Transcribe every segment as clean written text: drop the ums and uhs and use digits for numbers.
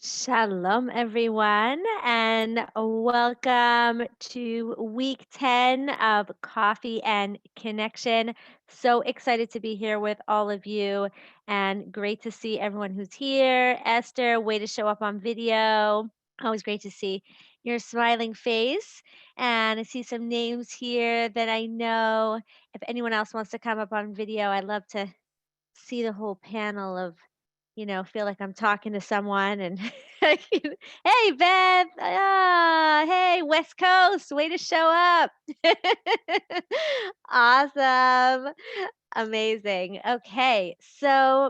Shalom, everyone, and welcome to week 10 of Coffee and Connection. So excited to be here with all of you, and great to see everyone who's here. Esther, way to show up on video. Always great to see your smiling face. And I see some names here that I know. If anyone else wants to come up on video, I'd love to see the whole panel of feel like I'm talking to someone and hey Beth, hey West Coast, way to show up. Awesome. Amazing. Okay, so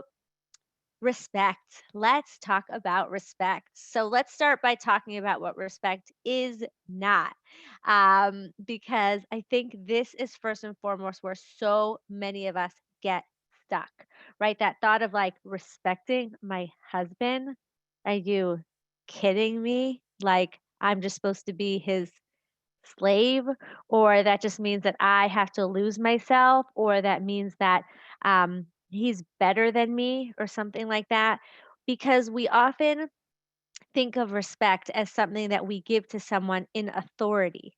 respect. Let's talk about respect. So let's start by talking about what respect is not. Because I think this is first and foremost where so many of us get stuck, right? That thought of like respecting my husband. Are you kidding me? Like I'm just supposed to be his slave, or that just means that I have to lose myself, or that means that he's better than me, or something like that. Because we often think of respect as something that we give to someone in authority,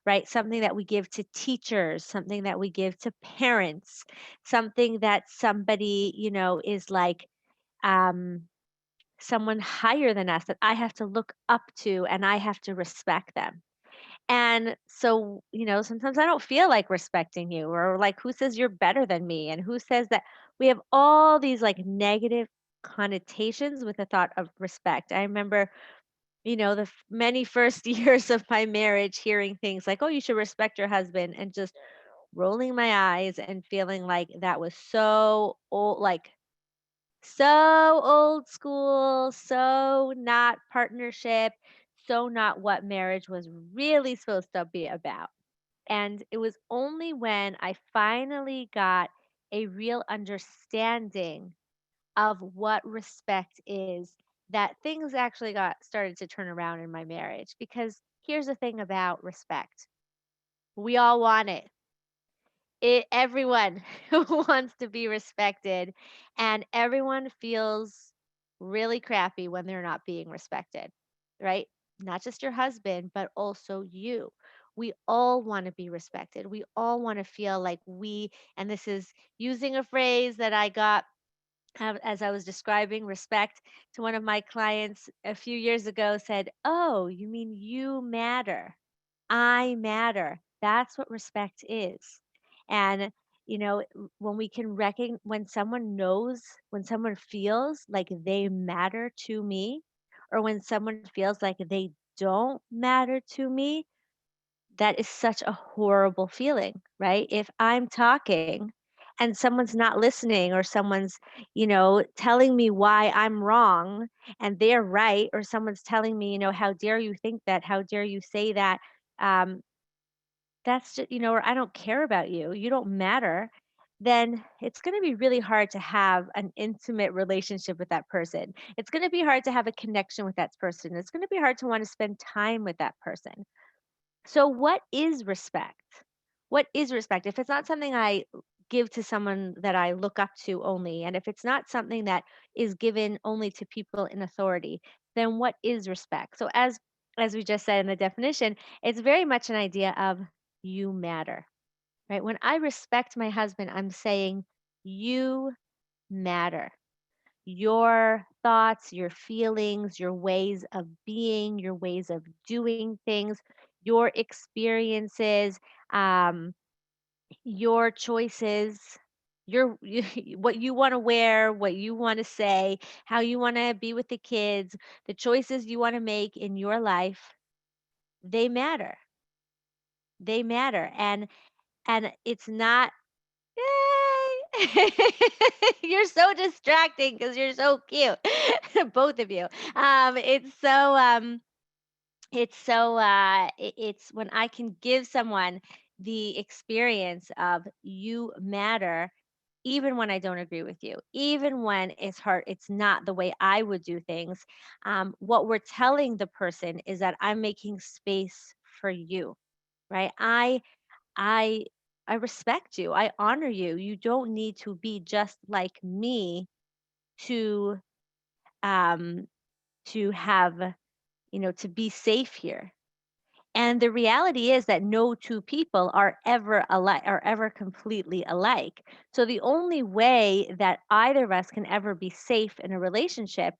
right? Something that we give to teachers, something that we give to parents, something that somebody, is like, um, someone higher than us that I have to look up to and I have to respect them. And so, sometimes I don't feel like respecting you, or like, who says you're better than me? And who says that we have all these like negative connotations with the thought of respect. I remember, the many first years of my marriage hearing things like, oh, you should respect your husband, and just rolling my eyes and feeling like that was so old, like so old school, so not partnership, so not what marriage was really supposed to be about. And it was only when I finally got a real understanding of what respect is that things actually got started to turn around in my marriage. Because here's the thing about respect. We all want it. Everyone wants to be respected, and everyone feels really crappy when they're not being respected, right? Not just your husband, but also you. We all want to be respected. We all want to feel like and this is using a phrase that I got as I was describing respect to one of my clients a few years ago, said, "Oh, you mean you matter? I matter." That's what respect is. And when we can when someone knows, when someone feels like they matter to me, or when someone feels like they don't matter to me, that is such a horrible feeling, right? If I'm talking and someone's not listening, or someone's, telling me why I'm wrong and they're right, or someone's telling me, how dare you think that? How dare you say that? Um, that's just, or I don't care about you. You don't matter. Then it's going to be really hard to have an intimate relationship with that person. It's going to be hard to have a connection with that person. It's going to be hard to want to spend time with that person. So, what is respect? What is respect? If it's not something I give to someone that I look up to only, and if it's not something that is given only to people in authority, then what is respect? So, as we just said in the definition, it's very much an idea of you matter, right? When I respect my husband, I'm saying you matter. Your thoughts, your feelings, your ways of being, your ways of doing things, your experiences, um, your choices, what you want to wear, what you want to say, how you want to be with the kids, the choices you want to make in your life, they matter. They matter. And it's not. Yay! You're so distracting because you're so cute, both of you. It's when I can give someone the experience of you matter, even when I don't agree with you, even when it's hard, it's not the way I would do things. What we're telling the person is that I'm making space for you, right? I I respect you. I honor you. You don't need to be just like me to um to have, to be safe here. And the reality is that no two people are ever alike, are ever completely alike. So the only way that either of us can ever be safe in a relationship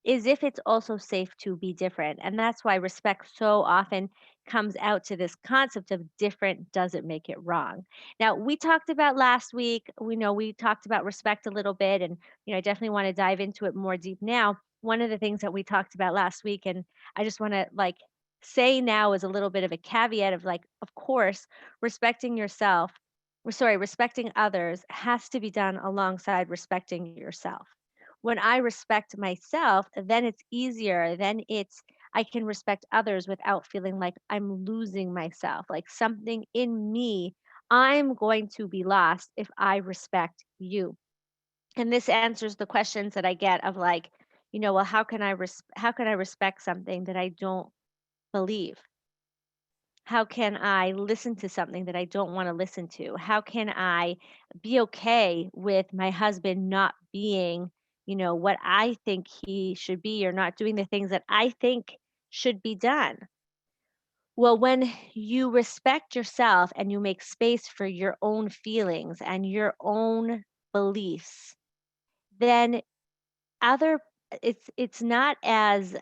is if it's also safe to be different. And that's why respect so often comes out to this concept of different doesn't make it wrong. Now, we talked about last week, we know we talked about respect a little bit, and I definitely want to dive into it more deep now. One of the things that we talked about last week, and I just want to like say now as a little bit of a caveat of like, of course, respecting yourself, respecting others has to be done alongside respecting yourself. When I respect myself, then it's easier. Then I can respect others without feeling like I'm losing myself, like something in me. I'm going to be lost if I respect you. And this answers the questions that I get of like, well, how can I respect something that I don't believe? How can I listen to something that I don't want to listen to? How can I be okay with my husband not being, what I think he should be or not doing the things that I think should be done? Well, when you respect yourself and you make space for your own feelings and your own beliefs, then other it's not as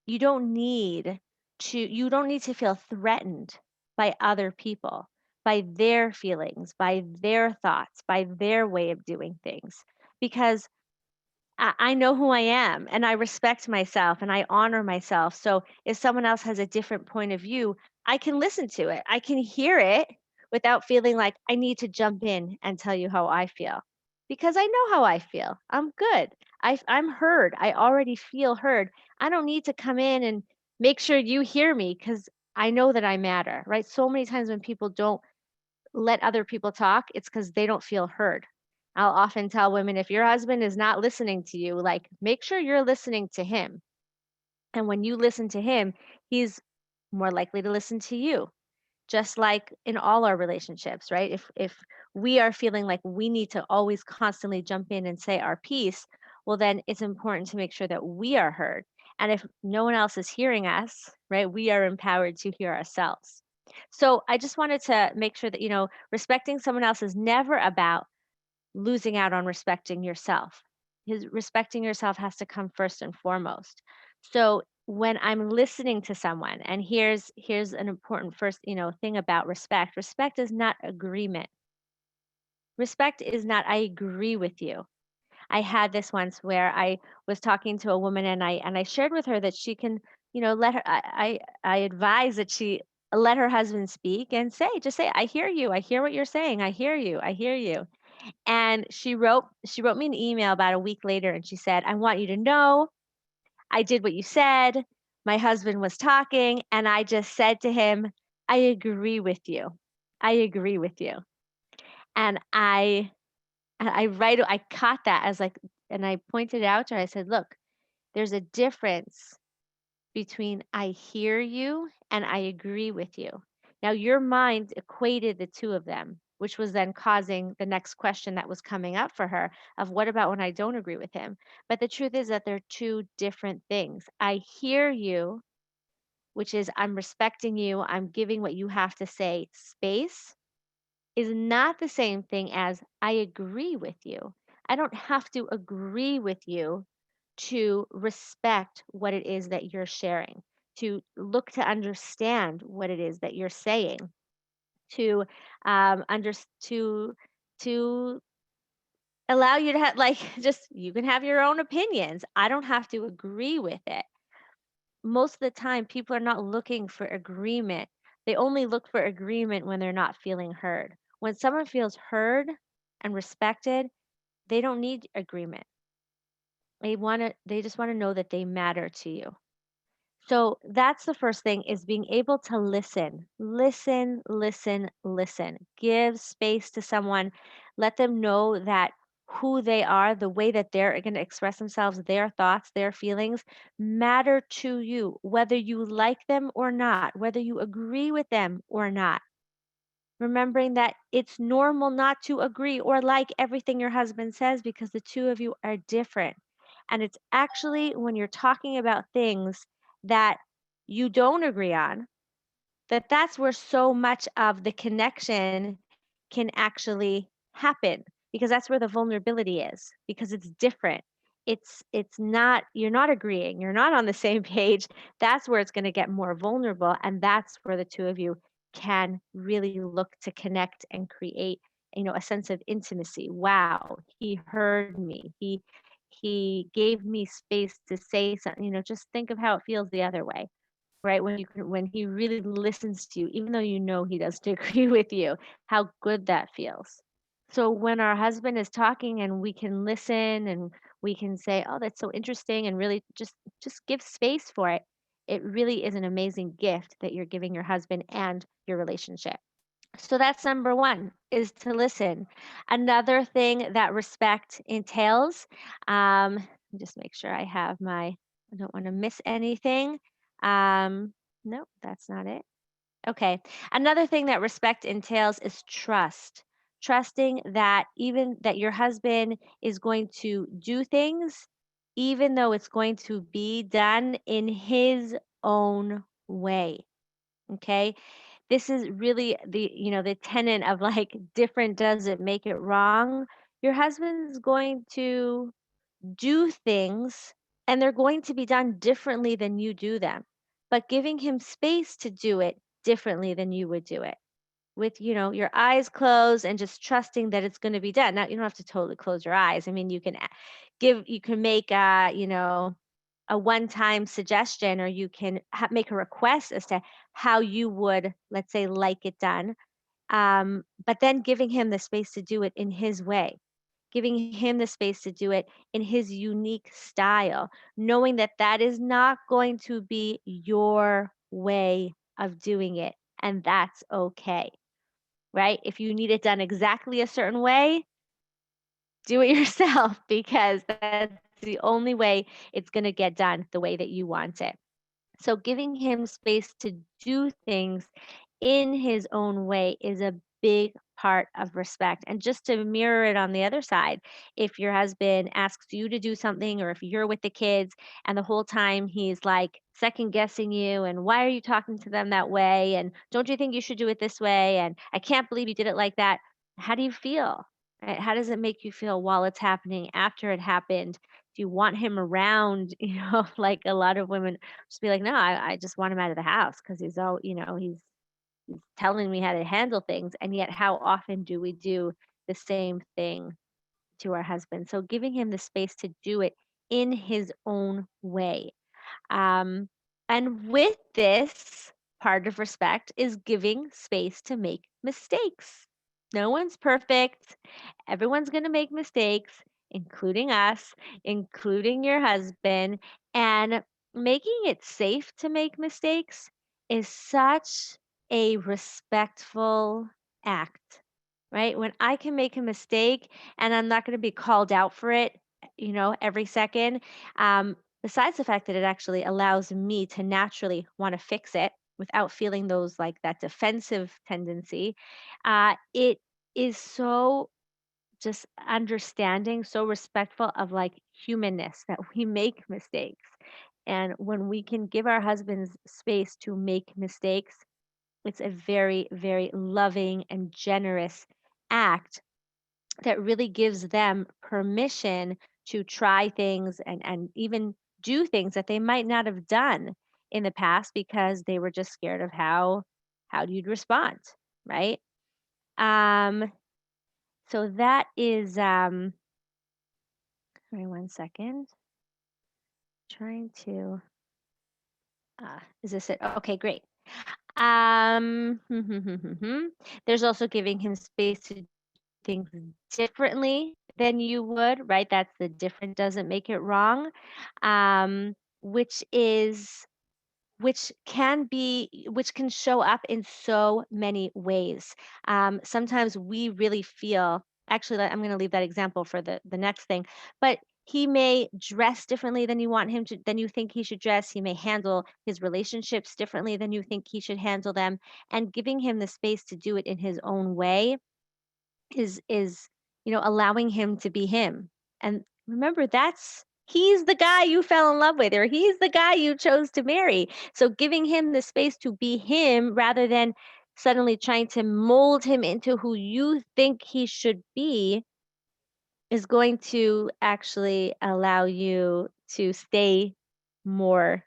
you don't need to feel threatened by other people, by their feelings, by their thoughts, by their way of doing things, because I know who I am and I respect myself and I honor myself. So if someone else has a different point of view, I can listen to it. I can hear it without feeling like I need to jump in and tell you how I feel, because I know how I feel. I'm good. I'm heard. I already feel heard. I don't need to come in and make sure you hear me because I know that I matter, right? So many times when people don't let other people talk, it's because they don't feel heard. I'll often tell women, if your husband is not listening to you, like make sure you're listening to him. And when you listen to him, he's more likely to listen to you. Just like in all our relationships, right? If we are feeling like we need to always constantly jump in and say our piece, well then it's important to make sure that we are heard. And if no one else is hearing us, right, we are empowered to hear ourselves. So I just wanted to make sure that respecting someone else is never about losing out on respecting yourself. His respecting yourself has to come first and foremost. So when I'm listening to someone, and here's an important first, thing about respect. Respect is not agreement. Respect is not I agree with you. I had this once where I was talking to a woman and I shared with her that she can, let her I advise that she let her husband speak and just say, I hear you. I hear what you're saying. I hear you. I hear you. And she wrote me an email about a week later and she said, I want you to know I did what you said. My husband was talking and I just said to him, I agree with you. I agree with you. And I caught that as like, and I pointed it out to her. I said, look, there's a difference between I hear you and I agree with you. Now, your mind equated the two of them, which was then causing the next question that was coming up for her of what about when I don't agree with him? But the truth is that they're two different things. I hear you, which is I'm respecting you, I'm giving what you have to say space, is not the same thing as I agree with you. I don't have to agree with you to respect what it is that you're sharing, to look to understand what it is that you're saying, to under to allow you to have like just you can have your own opinions. I don't have to agree with it. Most of the time people are not looking for agreement. They only look for agreement when they're not feeling heard. When someone feels heard and respected, they don't need agreement. They just want to know that they matter to you. So that's the first thing, is being able to listen. Listen, listen, listen. Give space to someone. Let them know that who they are, the way that they're going to express themselves, their thoughts, their feelings matter to you, whether you like them or not, whether you agree with them or not. Remembering that it's normal not to agree or like everything your husband says because the two of you are different. And it's actually when you're talking about things that you don't agree on, that's where so much of the connection can actually happen, because that's where the vulnerability is, because it's different. It's not, you're not agreeing, you're not on the same page. That's where it's going to get more vulnerable, and that's where the two of you can really look to connect and create, a sense of intimacy. Wow, he heard me. He gave me space to say something. Just think of how it feels the other way, right? When he really listens to you, even though you know he doesn't agree with you, how good that feels. So when our husband is talking and we can listen and we can say, "Oh, that's so interesting," and really just give space for it, it really is an amazing gift that you're giving your husband and your relationship. So that's number 1, is to listen. Another thing that respect entails, let me just make sure I don't wanna miss anything. Nope, that's not it. Okay. Another thing that respect entails is trust. Trusting that even that your husband is going to do things, even though it's going to be done in his own way. Okay, this is really the tenet of like different doesn't make it wrong. Your husband's going to do things, and they're going to be done differently than you do them, but giving him space to do it differently than you would do it, with your eyes closed and just trusting that it's going to be done. Now you don't have to totally close your eyes. I mean, you can make a one-time suggestion, or you can make a request as to how you would, let's say, like it done. But then giving him the space to do it in his way, giving him the space to do it in his unique style, knowing that that is not going to be your way of doing it, and that's okay, right? If you need it done exactly a certain way, do it yourself, because that's the only way it's going to get done the way that you want it. So giving him space to do things in his own way is a big part of respect. And just to mirror it on the other side, if your husband asks you to do something, or if you're with the kids and the whole time he's like second guessing you, and why are you talking to them that way? And don't you think you should do it this way? And I can't believe you did it like that. How do you feel? Right? How does it make you feel while it's happening, after it happened? Do you want him around? Like a lot of women just be like, no, I just want him out of the house because he's telling me how to handle things. And yet, how often do we do the same thing to our husband? So, giving him the space to do it in his own way. Um, and with this, part of respect is giving space to make mistakes. No one's perfect. Everyone's going to make mistakes, including us, including your husband. And making it safe to make mistakes is such a respectful act, right? When I can make a mistake and I'm not going to be called out for it, every second. Besides the fact that it actually allows me to naturally want to fix it without feeling those, like that defensive tendency, it is so just understanding, so respectful of like humanness, that we make mistakes. And when we can give our husbands space to make mistakes, it's a very, very loving and generous act that really gives them permission to try things, and even do things that they might not have done in the past, because they were just scared of how you'd respond, right? Um, so that is sorry, one second. Trying to is this it? Okay, great. There's also giving him space to things differently than you would, right? That's the different doesn't make it wrong. Um, which is which can show up in so many ways. Sometimes we really feel, actually, I'm going to leave that example for the next thing, but he may dress differently than than you think he should dress. He may handle his relationships differently than you think he should handle them, and giving him the space to do it in his own way is allowing him to be him. And remember, He's the guy you fell in love with, or he's the guy you chose to marry. So giving him the space to be him rather than suddenly trying to mold him into who you think he should be is going to actually allow you to stay more,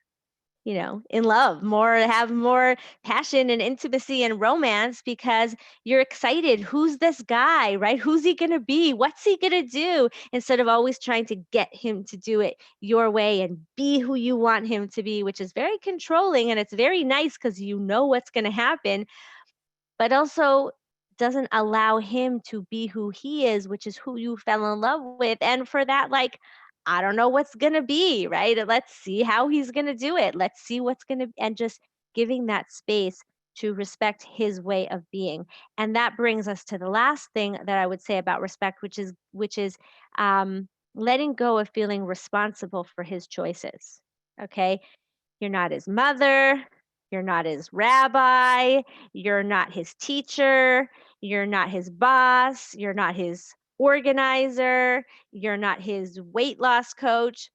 in love, have more passion and intimacy and romance because you're excited. Who's this guy, right? Who's he going to be? What's he going to do? Instead of always trying to get him to do it your way and be who you want him to be, which is very controlling and it's very nice because you know what's going to happen, but also doesn't allow him to be who he is, which is who you fell in love with. And for that, like, I don't know what's going to be, right? Let's see how he's going to do it. Let's see what's going to, and just giving that space to respect his way of being. And that brings us to the last thing that I would say about respect, which is letting go of feeling responsible for his choices. Okay. You're not his mother. You're not his rabbi. You're not his teacher. You're not his boss. You're not his organizer. You're not his weight loss coach.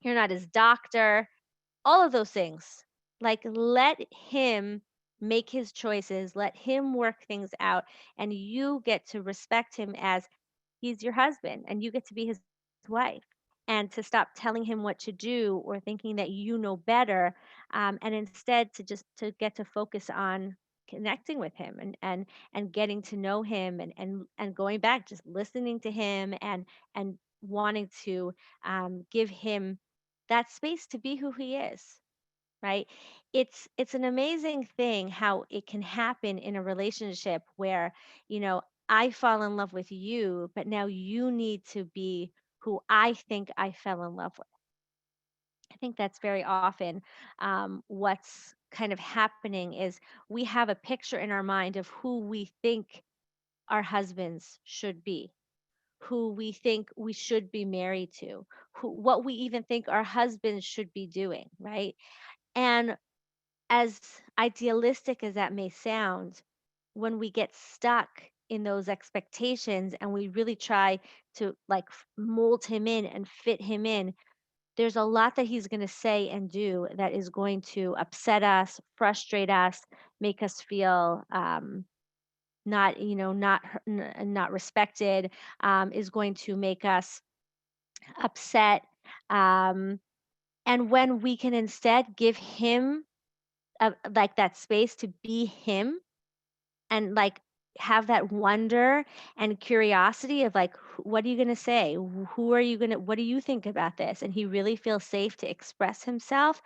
You're not his doctor. All of those things. Like, let him make his choices, let him work things out, and you get to respect him as he's your husband and you get to be his wife, and to stop telling him what to do or thinking that you know better, and instead to get to focus on connecting with him and getting to know him and going back, just listening to him and wanting to give him that space to be who he is, right? It's an amazing thing how it can happen in a relationship where, I fall in love with you, but now you need to be who I think I fell in love with. I think that's very often what's kind of happening is we have a picture in our mind of who we think our husbands should be, who we think we should be married to, what we even think our husbands should be doing, right? And as idealistic as that may sound, when we get stuck in those expectations and we really try to like mold him in and fit him in, there's a lot that he's going to say and do that is going to upset us, frustrate us, make us feel not, not respected, is going to make us upset. Um, and when we can instead give him like that space to be him and like have that wonder and curiosity of like what are you going to say, who are you going to, what do you think about this, and he really feels safe to express himself,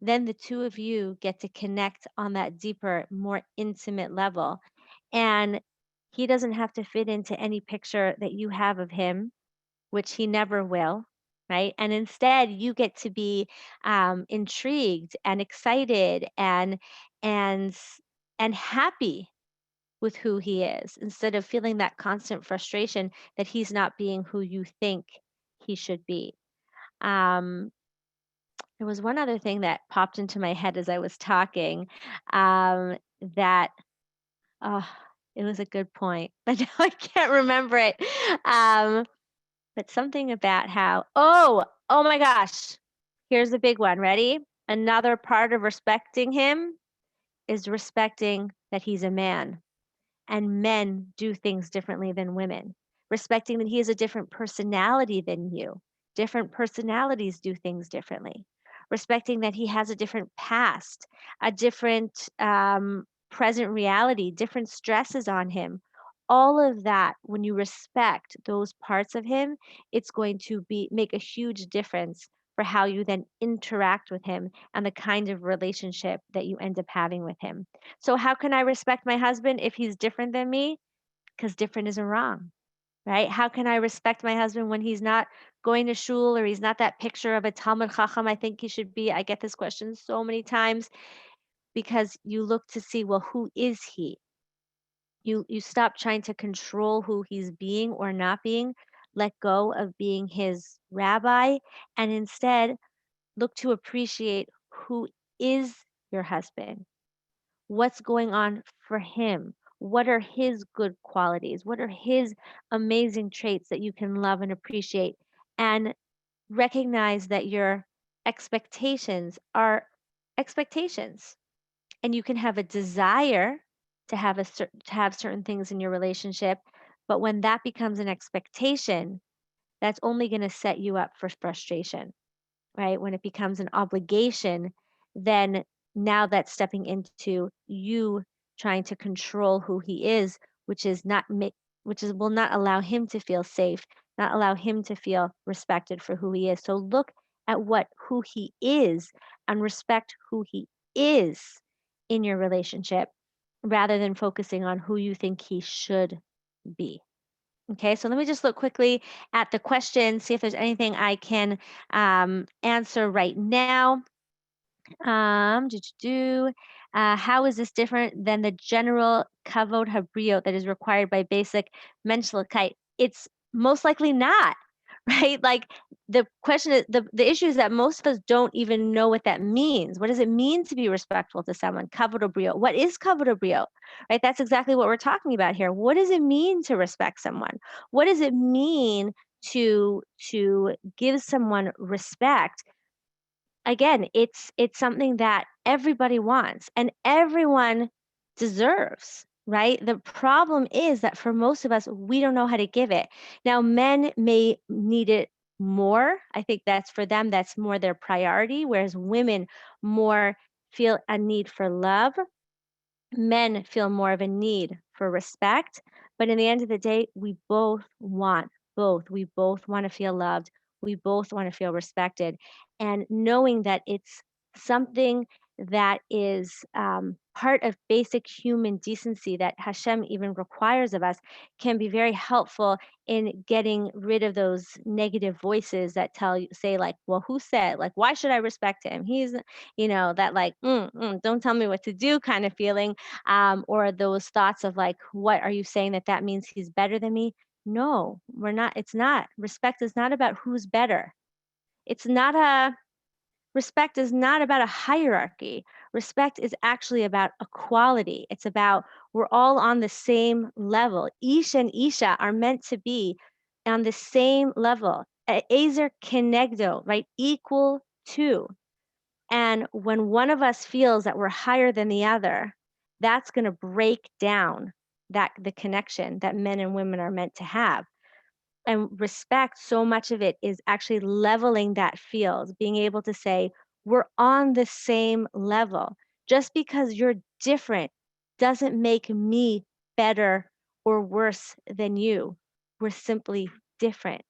then the two of you get to connect on that deeper, more intimate level. And he doesn't have to fit into any picture that you have of him, which he never will, right? And instead, you get to be intrigued and excited and and happy with who he is, instead of feeling that constant frustration that he's not being who you think he should be. Um, there was one other thing that popped into my head as I was talking, that oh, it was a good point, but now I can't remember it. Um, but something about how, oh my gosh, here's a big one. Ready? Another part of respecting him is respecting that he's a man and men do things differently than women, respecting that he has a different personality than you. Different personalities do things differently, respecting that he has a different past, a different present reality, different stresses on him. All of that, when you respect those parts of him, it's going to make a huge difference for how you then interact with him and the kind of relationship that you end up having with him. So how can I respect my husband if he's different than me? Because different isn't wrong, right? How can I respect my husband when he's not going to shul or he's not that picture of a Talmud Chacham I think he should be? I get this question so many times because you look to see, well, who is he? You stop trying to control who he's being or not being, let go of being his rabbi, and instead look to appreciate who is your husband. What's going on for him? What are his good qualities? What are his amazing traits that you can love and appreciate? And recognize that your expectations are expectations, and you can have a desire to to have certain things in your relationship, but when that becomes an expectation, that's only going to set you up for frustration, right? When it becomes an obligation, then now that's stepping into you trying to control who he is, which is not which is will not allow him to feel safe, not allow him to feel respected for who he is. So look at what who he is and respect who he is in your relationship rather than focusing on who you think he should be. Okay, so let me just look quickly at the question, see if there's anything I can answer right now. How is this different than the general kavod habriot that is required by basic menschlichkeit? It's most likely not, right? Like the question is, the issue is that most of us don't even know what that means. What does it mean to be respectful to someone? Kavod habriot. What is kavod habriot? Right? That's exactly what we're talking about here. What does it mean to respect someone? What does it mean to give someone respect? Again, it's something that everybody wants and everyone deserves, right? The problem is that for most of us, we don't know how to give it. Now, men may need it more. I think that's for them, that's more their priority, whereas women more feel a need for love. Men feel more of a need for respect. But in the end of the day, we both want both. We both want to feel loved. We both want to feel respected. And knowing that it's something that is part of basic human decency that Hashem even requires of us can be very helpful in getting rid of those negative voices that tell you, say, like, well, who said, like, why should I respect him? He's, that like, don't tell me what to do kind of feeling, or those thoughts of like, what are you saying that that means he's better than me? No, we're not. It's not. Respect is not about who's better. It's not a Respect is not about a hierarchy. Respect is actually about equality. It's about we're all on the same level. Ish and Isha are meant to be on the same level. Ezer kenegdo, right? Equal to. And when one of us feels that we're higher than the other, that's going to break down that the connection that men and women are meant to have. And respect, so much of it is actually leveling that field, being able to say, we're on the same level. Just because you're different doesn't make me better or worse than you. We're simply different.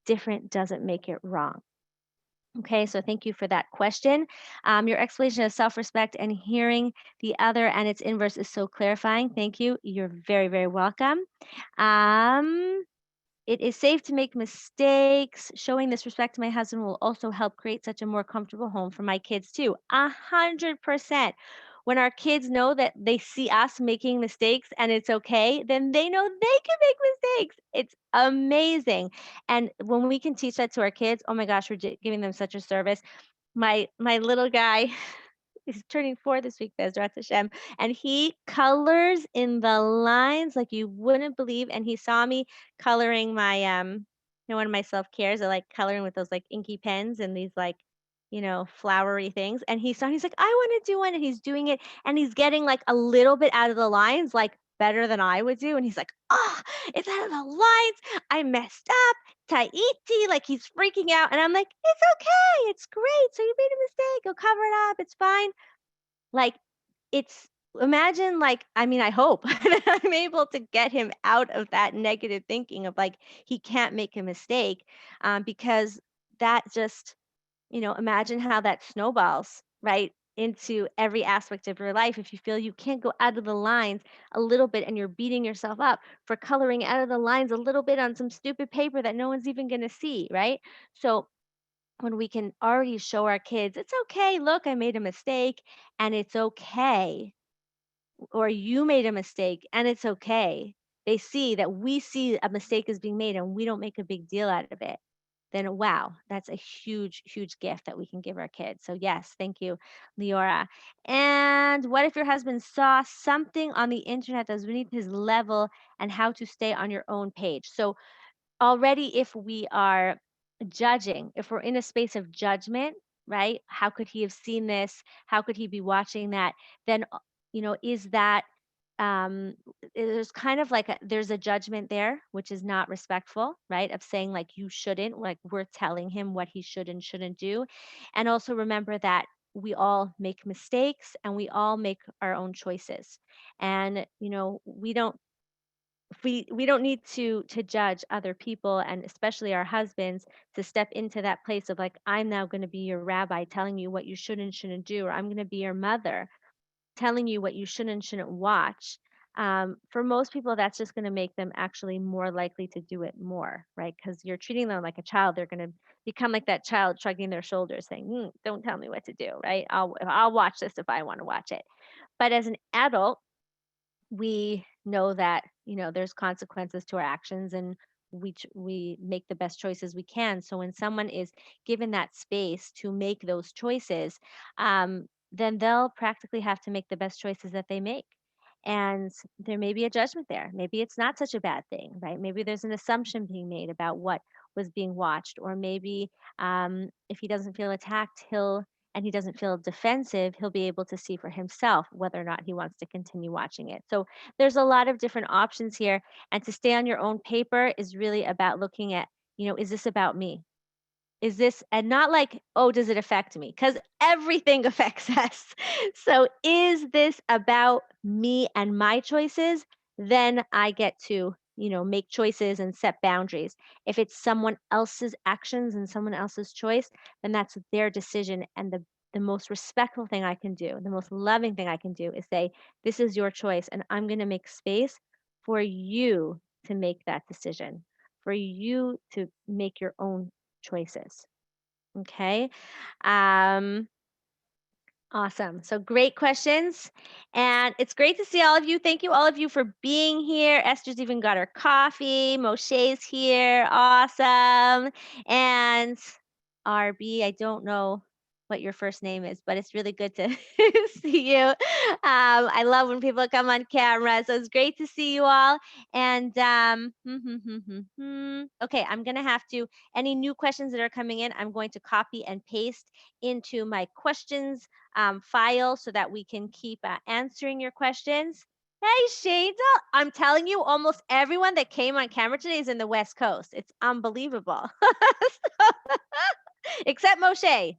Different doesn't make it wrong. Okay, so thank you for that question. Your explanation of self respect and hearing the other and its inverse is so clarifying. Thank you. You're very, very welcome. Um, it is safe to make mistakes. Showing this respect to my husband will also help create such a more comfortable home for my kids too. 100%. When our kids know that they see us making mistakes and it's okay, then they know they can make mistakes. It's amazing. And when we can teach that to our kids, oh my gosh, we're giving them such a service. My little guy, he's turning 4 this week, Bezrat Hashem, and he colors in the lines like you wouldn't believe. And he saw me coloring my one of my self-cares. I like coloring with those like inky pens and these like, flowery things. And he's like, I want to do one. And he's doing it and he's getting like a little bit out of the lines, like better than I would do. And he's like, it's out of the lines. I messed up. Tahiti, like he's freaking out. And I'm like, it's okay. It's great. So you made a mistake. Go cover it up. It's fine. Like, it's imagine, like, I mean, I hope that I'm able to get him out of that negative thinking of like he can't make a mistake, because that just, imagine how that snowballs, right, into every aspect of your life. If you feel you can't go out of the lines a little bit and you're beating yourself up for coloring out of the lines a little bit on some stupid paper that no one's even going to see, right? So when we can already show our kids, it's okay, look, I made a mistake and it's okay, or you made a mistake and it's okay. They see that we see a mistake is being made and we don't make a big deal out of it. Then, wow, that's a huge, huge gift that we can give our kids. So, yes, thank you, Leora. And what if your husband saw something on the internet that's beneath his level and how to stay on your own page? So, already, if we are judging, if we're in a space of judgment, right? How could he have seen this? How could he be watching that? Then, is that there's kind of like there's a judgment there, which is not respectful, right? Of saying like you shouldn't, like we're telling him what he should and shouldn't do. And also remember that we all make mistakes and we all make our own choices. And we don't need to judge other people, and especially our husbands, to step into that place of like, I'm now going to be your rabbi telling you what you should and shouldn't do, or I'm going to be your mother telling you what you should and shouldn't watch. For most people, that's just going to make them actually more likely to do it more, right? Because you're treating them like a child. They're going to become like that child shrugging their shoulders saying, don't tell me what to do, right? I'll watch this if I want to watch it. But as an adult, we know that there's consequences to our actions, and we make the best choices we can. So when someone is given that space to make those choices, then they'll practically have to make the best choices that they make. And there may be a judgment there. Maybe it's not such a bad thing, right? Maybe there's an assumption being made about what was being watched, or maybe if he doesn't feel attacked, he doesn't feel defensive, he'll be able to see for himself whether or not he wants to continue watching it. So there's a lot of different options here. And to stay on your own paper is really about looking at, is this about me? Is this, and not like, oh, does it affect me? Because everything affects us. So is this about me and my choices? Then I get to, make choices and set boundaries. If it's someone else's actions and someone else's choice, then that's their decision. And the most respectful thing I can do, the most loving thing I can do is say, this is your choice, and I'm going to make space for you to make that decision, for you to make your own choices. Okay. Um, Awesome. So great questions. And it's great to see all of you. Thank you, all of you, for being here. Esther's even got her coffee. Moshe's here. Awesome. And RB, I don't know what your first name is, but it's really good to see you. I love when people come on camera. So it's great to see you all. And okay, I'm going to have to, any new questions that are coming in, I'm going to copy and paste into my questions file so that we can keep answering your questions. Hey, Shada, I'm telling you, almost everyone that came on camera today is in the West Coast. It's unbelievable. Except Moshe.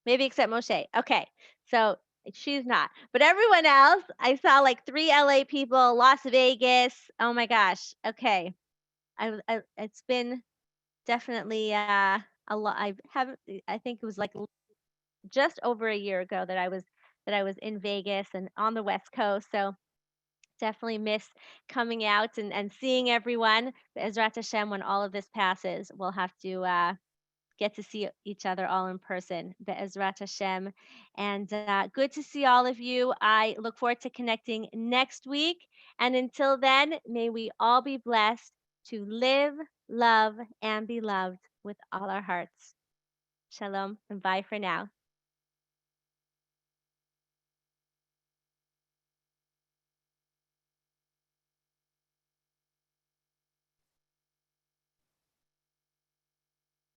Maybe except Moshe. Okay. So she's not. But everyone else, I saw like 3 LA people, Las Vegas. Oh my gosh. Okay. It's been definitely a lot. I haven't, I think it was like just over a year ago that I was in Vegas and on the West Coast. So definitely miss coming out and seeing everyone. Ezrat Hashem, when all of this passes, we'll have to get to see each other all in person. Be'ezrat Hashem. And good to see all of you. I look forward to connecting next week. And until then, may we all be blessed to live, love, and be loved with all our hearts. Shalom and bye for now.